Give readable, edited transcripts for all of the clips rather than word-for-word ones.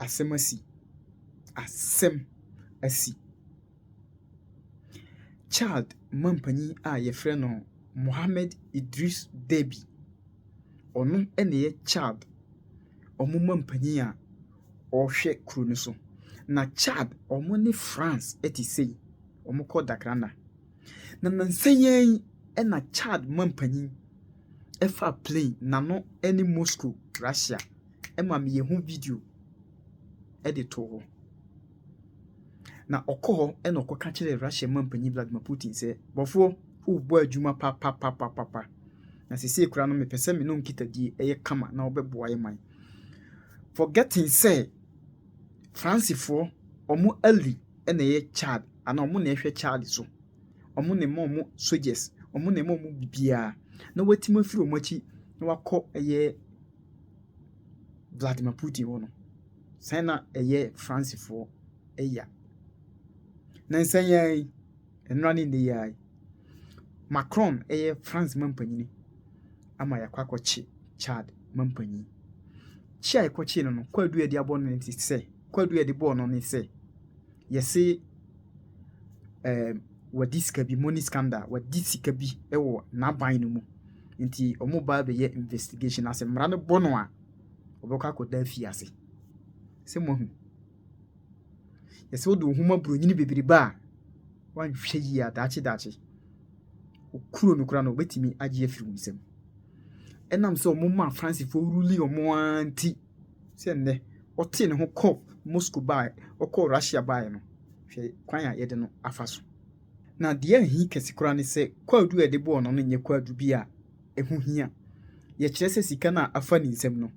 asɛm asi. Chad mampanyin a yɛfrɛ no Mohamed Idris Deby. Ɔno ɛna yɛ Chad ɔmo mampanyin a ɔhwɛ kuro no so. Na Chad ɔmo ne France ɛte sei. Ɔmo kɔ Dakrana. Na nansɛn ɛna Chad mampanyin ɛfa plane n'ano ɛne Moscow, Russia. Ɛma me yɛhu video ɛde to hɔ. Na ɔkɔ hɔ ɛna ɔkɔka kyerɛ Russia mampanyin Vladimir Putin sɛ bɔfoɔ wobɔ adwuma pa. Na sese kura no mepɛ sɛ me no nkitadie ɛyɛ kama na ɔbɛboa yɛ man. Forgetting sɛ Francefoɔ ɔmo ali ɛna ɛyɛ Chad ana ɔmo na ɛhwɛ Chad so. Ɔmo na ɛma ɔmo soldiers, ɔmo na ɛma ɔmo bibiara. Na watimi afiri ɔmo akyi na wakɔ ɛyɛ Vladimir Putin hɔ no. Sɛn na ɛyɛ Francefoɔ ɛya. Na nsɛn yɛn ɛnura ne yɛn Macron ɛyɛ France mampanyin ama yakɔ akɔkye Chad mampanyin. Chi a yakɔkye no no kwadu yɛde abɔ no ne sɛ kwadu yɛde bɔɔ no ne sɛ yɛse wadi sika bi money scandal wadi sika bi ɛwɔ n'aban no mu. Nti ɔmo ba bɛyɛ investigation asɛ mmara no bɔ no a ɔbɛkɔ akɔda afi ase. Sɛ mo hu yɛsɛ wode wo homa bronyini bebrebe a wanhwɛ yi a daakye okuro no kora no obetimi agye afiri wo nsam. Ɛnam sɛ ɔmo ma Francefoɔ ruli ɔmo anti sɛ nnɛ ɔte ne ho kɔ Moscow baa ɔkɔ Russia baa no hwɛ kwan a yɛde no afa so. Na deɛ ahi kɛse kora ne sɛ kwadu yɛde bɔɔ no no nyɛ kwadu bi a ɛho hia. Yɛkyerɛ sɛ sika no a afa ne nsam no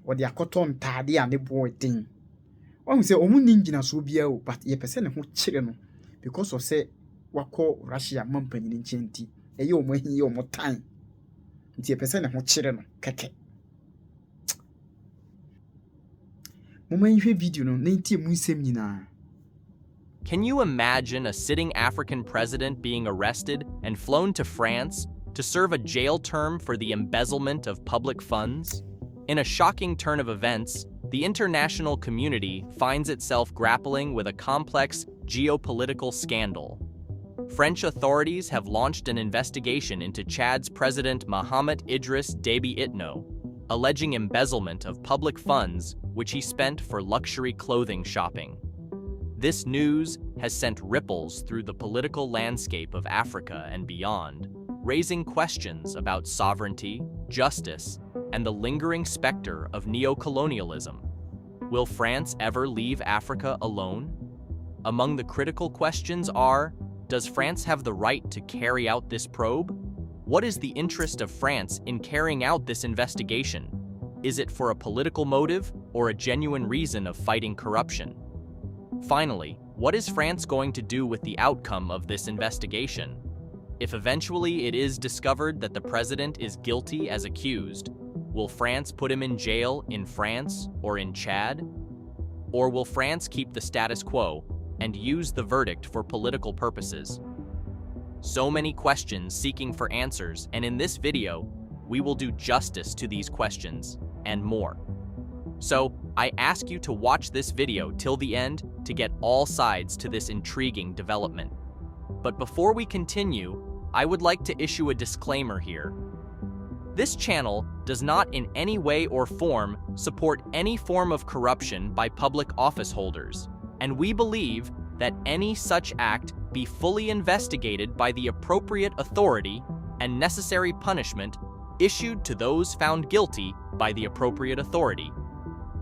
wɔde akɔtɔ ntaade a ne boɔ den. Wahu sɛ ɔmo ni gyinasoɔ biara o but yɛpɛ sɛ ne ho kyerɛ no because of sɛ wakɔ Russia mampanyin nkyɛn nti ɛyɛ ɔmo ahi yɛ ɔmo tan. Nti yɛpɛ sɛ ne ho kyerɛ no kɛkɛ. Moma nhwɛ video no na ntie mu nsɛm nyinaa. Can you imagine a sitting African president being arrested and flown to France to serve a jail term for the embezzlement of public funds? In a shocking turn of events, the international community finds itself grappling with a complex geopolitical scandal. French authorities have launched an investigation into Chad's President Mohamed Idris Deby Itno, alleging embezzlement of public funds which he spent for luxury clothing shopping. This news has sent ripples through the political landscape of Africa and beyond, raising questions about sovereignty, justice, and the lingering specter of neo-colonialism. Will France ever leave Africa alone? Among the critical questions are, does France have the right to carry out this probe? What is the interest of France in carrying out this investigation? Is it for a political motive or a genuine reason of fighting corruption? Finally, what is France going to do with the outcome of this investigation? If eventually it is discovered that the president is guilty as accused, will France put him in jail in France or in Chad? Or will France keep the status quo and use the verdict for political purposes? So many questions seeking for answers, and in this video, we will do justice to these questions and more. So, I ask you to watch this video till the end to get all sides to this intriguing development. But before we continue, I would like to issue a disclaimer here. This channel does not in any way or form support any form of corruption by public office holders, and we believe that any such act be fully investigated by the appropriate authority and necessary punishment issued to those found guilty by the appropriate authority.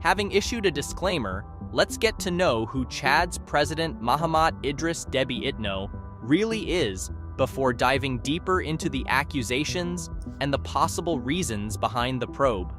Having issued a disclaimer, let's get to know who Chad's President Mohamed Idris Deby Itno really is before diving deeper into the accusations and the possible reasons behind the probe.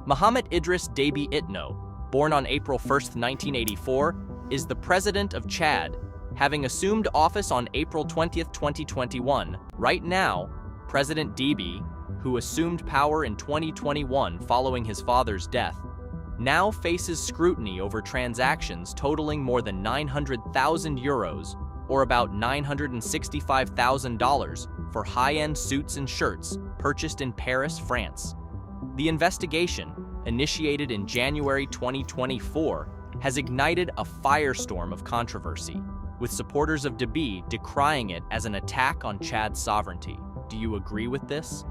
Mohamed Idris Deby Itno, born on April 1, 1984, is the president of Chad, having assumed office on April 20, 2021. Right now, President Deby, who assumed power in 2021 following his father's death, now faces scrutiny over transactions totaling more than 900,000 euros, or about $965,000, for high-end suits and shirts purchased in Paris, France. The investigation, initiated in January 2024, has ignited a firestorm of controversy, with supporters of Deby decrying it as an attack on Chad's sovereignty. Do you agree with this?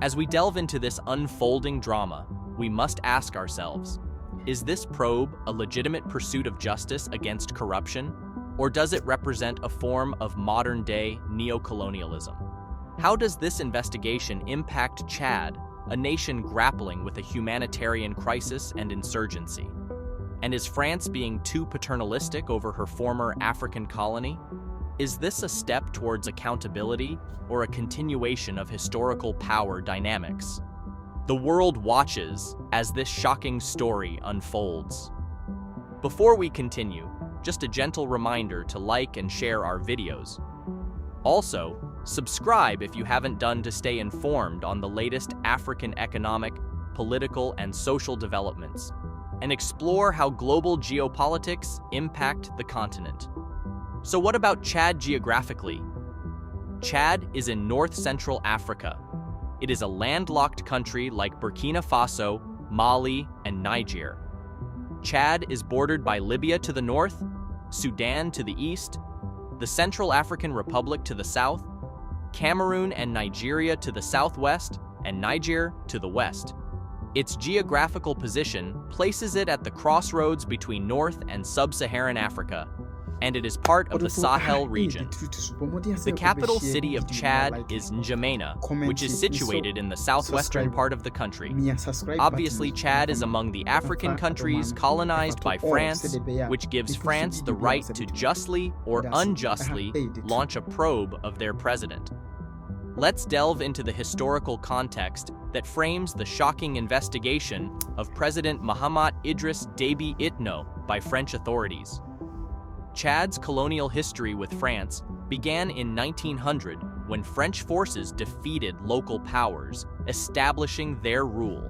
As we delve into this unfolding drama, we must ask ourselves, is this probe a legitimate pursuit of justice against corruption, or does it represent a form of modern-day neocolonialism? How does this investigation impact Chad, a nation grappling with a humanitarian crisis and insurgency? And is France being too paternalistic over her former African colony? Is this a step towards accountability or a continuation of historical power dynamics? The world watches as this shocking story unfolds. Before we continue, just a gentle reminder to like and share our videos. Also, subscribe if you haven't done to stay informed on the latest African economic, political, and social developments, and explore how global geopolitics impact the continent. So what about Chad geographically? Chad is in north-central Africa. It is a landlocked country like Burkina Faso, Mali, and Niger. Chad is bordered by Libya to the north, Sudan to the east, the Central African Republic to the south, Cameroon and Nigeria to the southwest, and Niger to the west. Its geographical position places it at the crossroads between North and Sub-Saharan Africa, and it is part of the Sahel region. The capital city of Chad is N'Djamena, which is situated in the southwestern part of the country. Obviously, Chad is among the African countries colonized by France, which gives France the right to justly or unjustly launch a probe of their president. Let's delve into the historical context that frames the shocking investigation of President Mahamat Idriss Déby Itno by French authorities. Chad's colonial history with France began in 1900 when French forces defeated local powers, establishing their rule.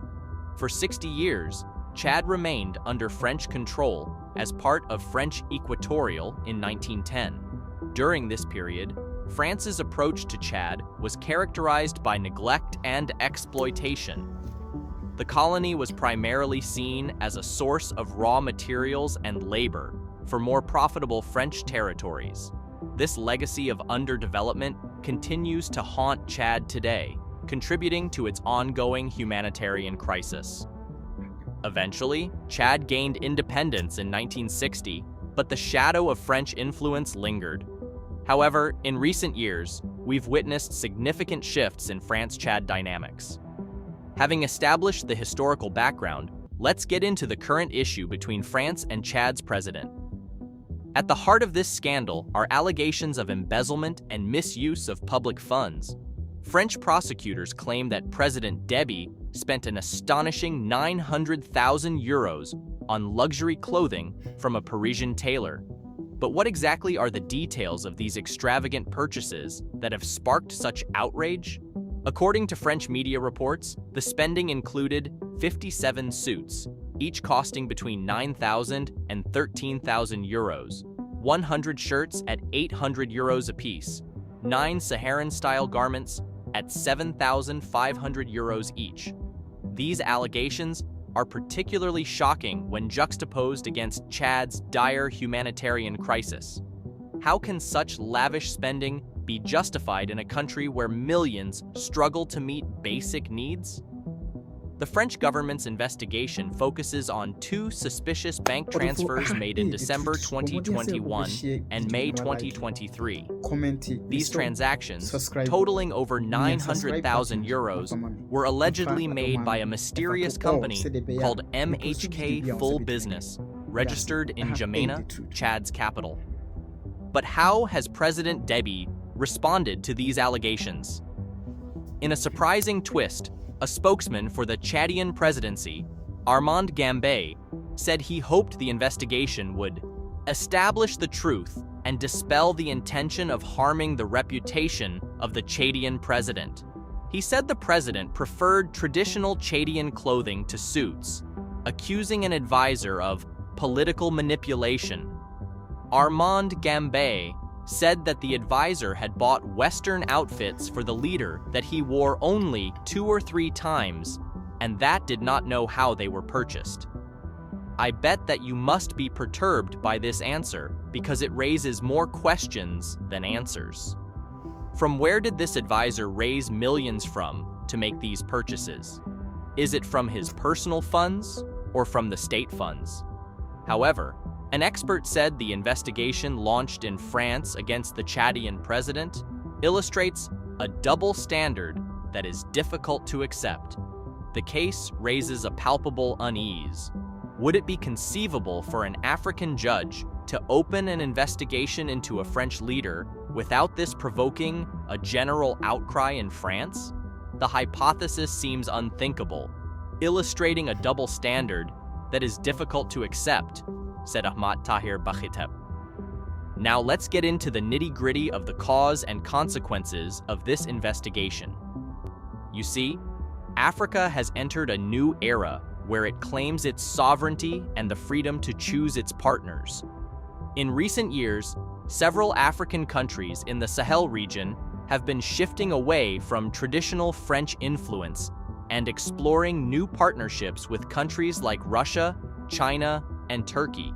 For 60 years, Chad remained under French control as part of French Equatorial in 1910. During this period, France's approach to Chad was characterized by neglect and exploitation. The colony was primarily seen as a source of raw materials and labor for more profitable French territories. This legacy of underdevelopment continues to haunt Chad today, contributing to its ongoing humanitarian crisis. Eventually, Chad gained independence in 1960, but the shadow of French influence lingered. However, in recent years, we've witnessed significant shifts in France-Chad dynamics. Having established the historical background, let's get into the current issue between France and Chad's president. At the heart of this scandal are allegations of embezzlement and misuse of public funds. French prosecutors claim that President Déby spent an astonishing 900,000 euros on luxury clothing from a Parisian tailor. But what exactly are the details of these extravagant purchases that have sparked such outrage? According to French media reports, the spending included 57 suits, each costing between 9,000 and 13,000 euros, 100 shirts at 800 euros apiece, 9 Saharan-style garments at 7,500 euros each. These allegations are particularly shocking when juxtaposed against Chad's dire humanitarian crisis. How can such lavish spending be justified in a country where millions struggle to meet basic needs? The French government's investigation focuses on 2 suspicious bank transfers made in December 2021 and May 2023. These transactions, totaling over 900,000 euros, were allegedly made by a mysterious company called MHK Full Business, registered in N'Djamena, Chad's capital. But how has President Déby responded to these allegations? In a surprising twist, a spokesman for the Chadian presidency, Armand Gambé, said he hoped the investigation would establish the truth and dispel the intention of harming the reputation of the Chadian president. He said the president preferred traditional Chadian clothing to suits, accusing an advisor of political manipulation. Armand Gambé said that the advisor had bought Western outfits for the leader that he wore only 2 or 3 times and that did not know how they were purchased. I bet that you must be perturbed by this answer because it raises more questions than answers. From where did this advisor raise millions from to make these purchases? Is it from his personal funds or from the state funds? However, an expert said the investigation launched in France against the Chadian president illustrates a double standard that is difficult to accept. The case raises a palpable unease. Would it be conceivable for an African judge to open an investigation into a French leader without this provoking a general outcry in France? The hypothesis seems unthinkable, illustrating a double standard that is difficult to accept, said Ahmad Tahir Bakhitep. Now let's get into the nitty-gritty of the cause and consequences of this investigation. You see, Africa has entered a new era where it claims its sovereignty and the freedom to choose its partners. In recent years, several African countries in the Sahel region have been shifting away from traditional French influence and exploring new partnerships with countries like Russia, China, and Turkey.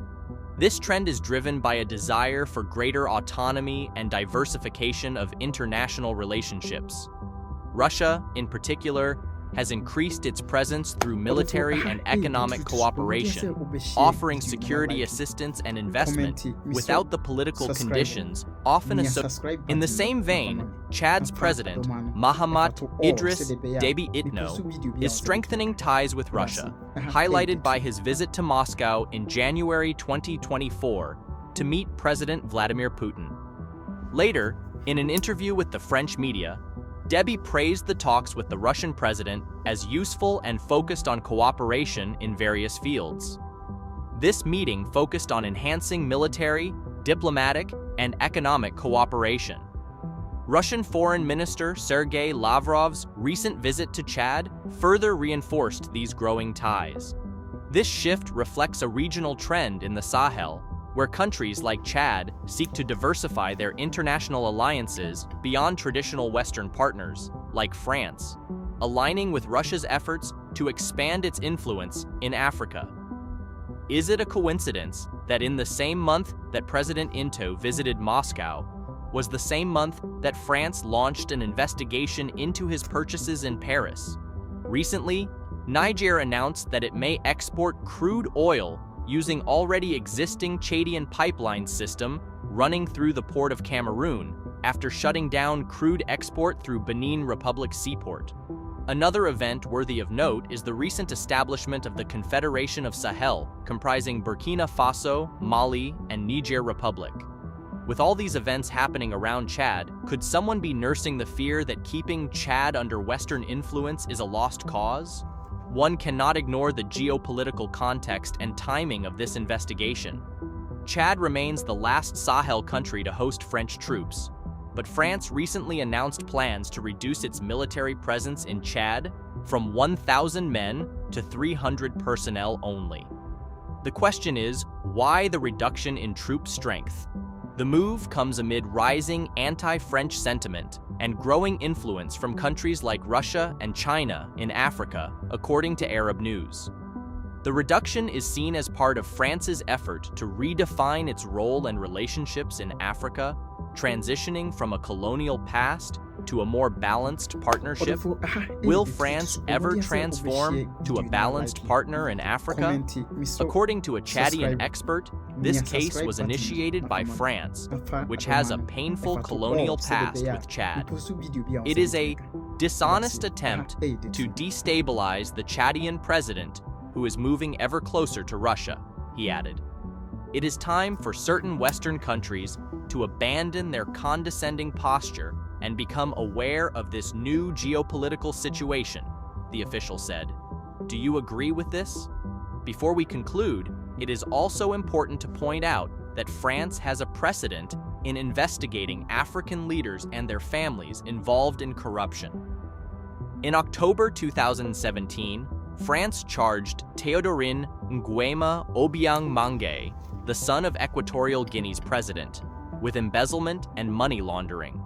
This trend is driven by a desire for greater autonomy and diversification of international relationships. Russia, in particular, has increased its presence through military and economic cooperation, offering security assistance and investment without the political conditions often associated. In the same vein, Chad's president, Mahamat Idris Déby Itno, is strengthening ties with Russia, highlighted by his visit to Moscow in January 2024 to meet President Vladimir Putin. Later, in an interview with the French media, Déby praised the talks with the Russian president as useful and focused on cooperation in various fields. This meeting focused on enhancing military, diplomatic, and economic cooperation. Russian Foreign Minister Sergei Lavrov's recent visit to Chad further reinforced these growing ties. This shift reflects a regional trend in the Sahel, where countries like Chad seek to diversify their international alliances beyond traditional Western partners, like France, aligning with Russia's efforts to expand its influence in Africa. Is it a coincidence that in the same month that President Into visited Moscow was the same month that France launched an investigation into his purchases in Paris? Recently, Niger announced that it may export crude oil using already existing Chadian pipeline system running through the port of Cameroon after shutting down crude export through Benin Republic seaport. Another event worthy of note is the recent establishment of the Confederation of Sahel, comprising Burkina Faso, Mali, and Niger Republic. With all these events happening around Chad, could someone be nursing the fear that keeping Chad under Western influence is a lost cause? One cannot ignore the geopolitical context and timing of this investigation. Chad remains the last Sahel country to host French troops, but France recently announced plans to reduce its military presence in Chad from 1,000 men to 300 personnel only. The question is, why the reduction in troop strength? The move comes amid rising anti-French sentiment and growing influence from countries like Russia and China in Africa, according to Arab News. The reduction is seen as part of France's effort to redefine its role and relationships in Africa, transitioning from a colonial past to a more balanced partnership. Will France ever transform to a balanced partner in Africa? According to a Chadian expert, this case was initiated by France, which has a painful colonial past with Chad. It is a dishonest attempt to destabilize the Chadian president, who is moving ever closer to Russia, he added. It is time for certain Western countries to abandon their condescending posture and become aware of this new geopolitical situation, the official said. Do you agree with this? Before we conclude, it is also important to point out that France has a precedent in investigating African leaders and their families involved in corruption. In October 2017, France charged Théodorine Nguema Obiang Mange, the son of Equatorial Guinea's president, with embezzlement and money laundering.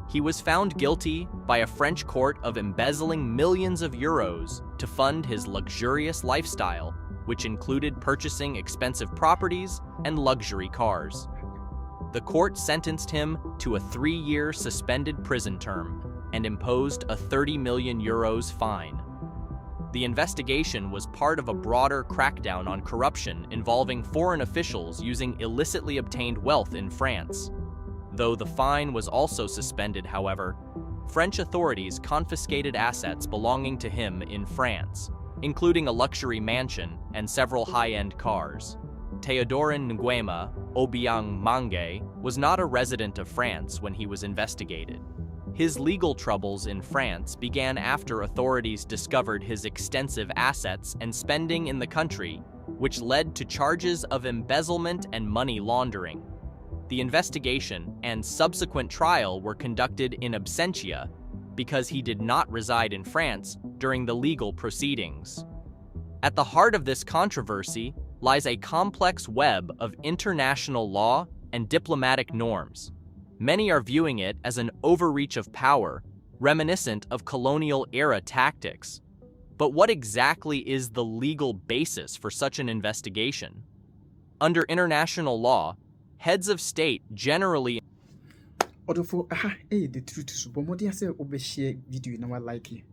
He was found guilty by a French court of embezzling millions of euros to fund his luxurious lifestyle, which included purchasing expensive properties and luxury cars. The court sentenced him to a 3-year suspended prison term and imposed a 30 million euros fine. The investigation was part of a broader crackdown on corruption involving foreign officials using illicitly obtained wealth in France. Though the fine was also suspended, however, French authorities confiscated assets belonging to him in France, including a luxury mansion and several high-end cars. Théodorin Nguema Obiang Mange was not a resident of France when he was investigated. His legal troubles in France began after authorities discovered his extensive assets and spending in the country, which led to charges of embezzlement and money laundering. The investigation and subsequent trial were conducted in absentia because he did not reside in France during the legal proceedings. At the heart of this controversy lies a complex web of international law and diplomatic norms. Many are viewing it as an overreach of power, reminiscent of colonial-era tactics. But what exactly is the legal basis for such an investigation? Under international law, heads of state generally Odofo the truth so bomodi ase obeshare video na wa like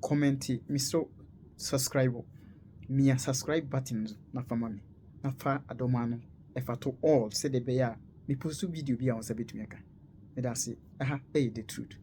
comment miso subscribe me subscribe button na fama me na fa adoma no e fa to all say the be ya me post video bi a on se betumi aka me da say the truth.